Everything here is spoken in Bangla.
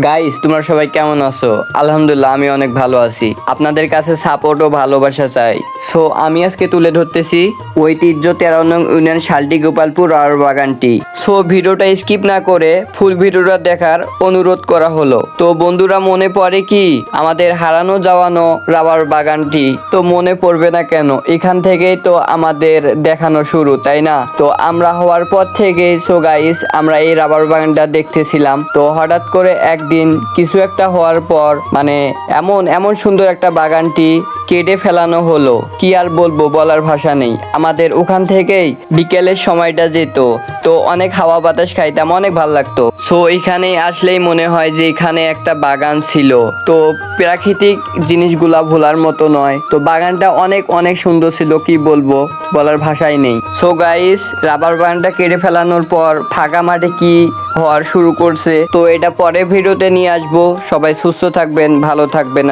গাইস, তোমরা সবাই কেমন আছো? আলহামদুলিল্লাহ, আমি অনেক ভালো আছি। আপনাদের কাছে সাপোর্ট ও ভালোবাসা চাই। সো আমি আজকে তুলে ধরতেছি ঐতিহ্য 13 নং ইউনিয়ন শালটি গোপালপুর রাবার বাগানটি। সো ভিডিওটা স্কিপ না করে ফুল ভিডিওটা দেখার অনুরোধ করা হলো। তো বন্ধুরা, মনে পড়ে কি আমাদের হারানো যাওয়ানো রাবার বাগানটি? তো মনে পড়বে না কেন? এখান থেকেই তো আমাদের দেখানো শুরু, তাই না? তো আমরা হওয়ার পর থেকে সো গাইস, আমরা এই রাবার বাগানটা দেখতেছিলাম। তো হঠাৎ করে একদিন কিছু একটা হওয়ার পর মানে এমন এমন সুন্দর একটা বাগানটি কেটে ফেলানো হলো। কি আর বলবো, বলার ভাষা নেই। আমাদের ওখান থেকেই বিকেলের সময়টা যেত, তো অনেক হাওয়া বাতাস খাইতাম, অনেক ভালো লাগতো। সো এখানে আসলেই মনে হয় যে এখানে একটা বাগান ছিল। তো প্রাকৃতিক জিনিসগুলা ভোলার মতো নয়। তো বাগানটা অনেক অনেক সুন্দর ছিল, কি বলবো, বলার ভাষাই নেই। সো গাইস, রাবার বাগানটা কেটে ফেলানোর পর ফাঁকা মাঠে কি হওয়ার শুরু করছে, তো এটা পরে ভিডিওতে নিয়ে আসবো। সবাই সুস্থ থাকবেন, ভালো থাকবেন।